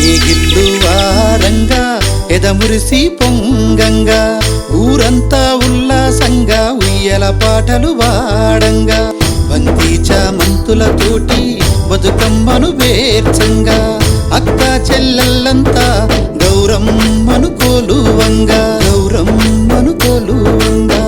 ఏగిళ్ళు వారంగా ఎదమురిసి పొంగంగా ఊరంతా ఉల్లాసంగా ఉయ్యల పాటలు వాడంగా బంతి చామంతులతోటి బతుకమ్మను వేర్చంగా అక్క చెల్లెళ్ళంతా గౌరమ్మను కొలువంగా గౌరమ్మను కొలువంగా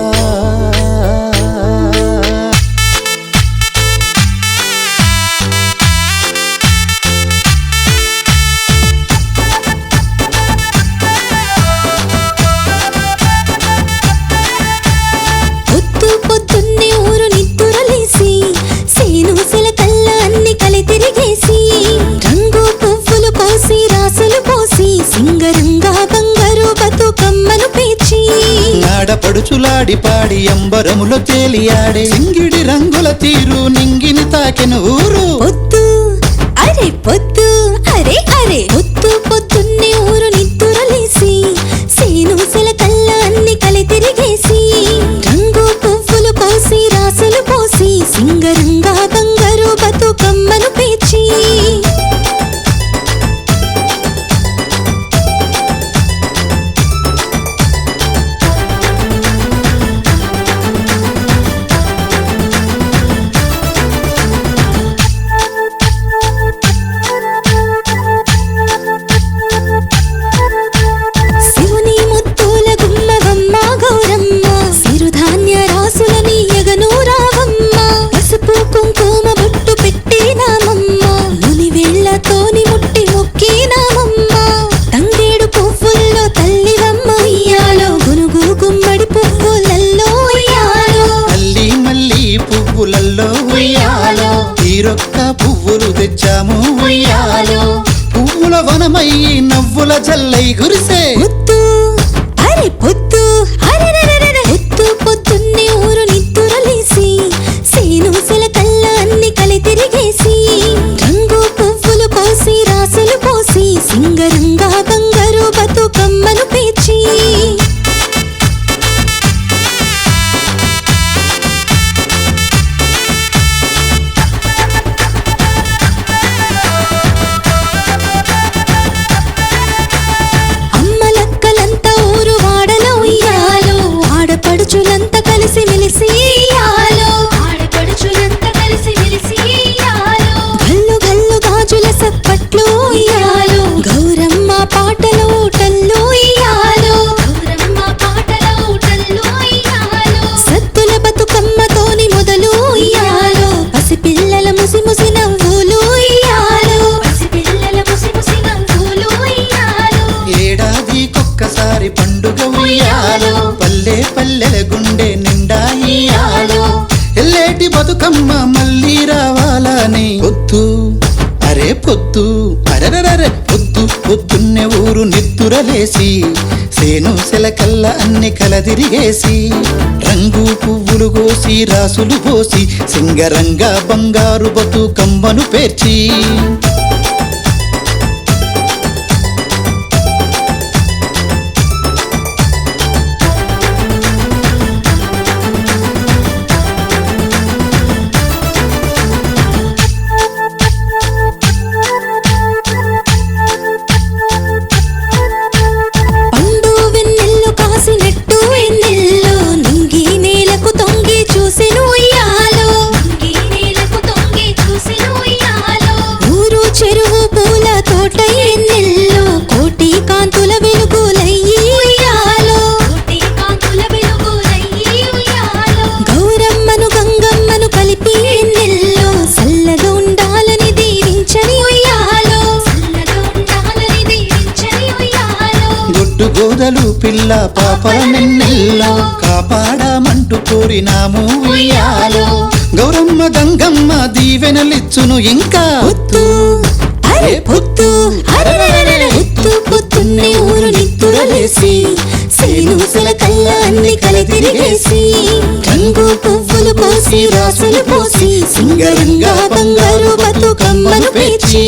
ఆడపడుచులాడి పాడి అంబరములో తేలియాడే సింగిడి రంగుల తీరు నింగిని తాకెను ఊరు పొద్దు అరే పొద్దు అరే అరే పొద్దు పొద్దున్నే ఊరు నిద్దురలేసి సేను సెలకల్ల అన్ని కలి తిరిగేసి రంగు పువ్వులు కోసి రాసులు పోసి సింగరంగా బంగారు బతుకమ్మను పేర్చి తీరొక్క పువ్వులు తెచ్చాము ఉయ్యాలో పువ్వుల వనమై నవ్వుల జల్లై గురిసే పొద్దు అరే పొద్దు పొద్దు పొద్దున్నే ఊరు నిద్దురలేసి సేను సెలకల్ల అన్ని కలి తిరిగేసి రంగు పువ్వులు కోసి రాసులు పోసి సింగరంగా బంగారు బతుకమ్మను పేర్చి ఆడపడుచులంతా కలిసి మెలిసి గల్లు గల్లు గాజుల సప్పట్లు గౌరమ్మ పాటల ఊటల్లో సత్తుల బతుకమ్మతోని మొదలు పసిపిల్లల ముసి ముసి నవ్వులు ఏడాదికొక్కసారి పండుగ ఉయ్యాలో పల్లె పల్లెల గుండె నిండా ఇయ్యాలో ఎల్లేటి బతుకమ్మ మళ్ళీ రావాలని పొద్దు అరే పొద్దు అరరరే పొద్దు పొద్దున్నే ఊరు నిద్దురలేసి సేను సెలకల్ల అన్ని కలదిరిగేసి రంగు పువ్వులు కోసి రాసులు పోసి సింగరంగా బంగారు బతుకమ్మను పేర్చి గోదలు పిల్ల పాపల నిన్నెల్లో కాపాడమంటూ కోరినాము ఉయ్యాలో గౌరమ్మ గంగమ్మ దీవెనలిచ్చును ఇంకా పొద్దు అరే పొద్దు పొద్దు పొద్దున్నే ఊరు నిద్దురలేసి సేను సెలకల్ల అన్ని కలి తిరిగేసి రంగు పువ్వులు కోసి రాసులు పోసి సింగరంగా బంగారు బతుకమ్మను పేర్చి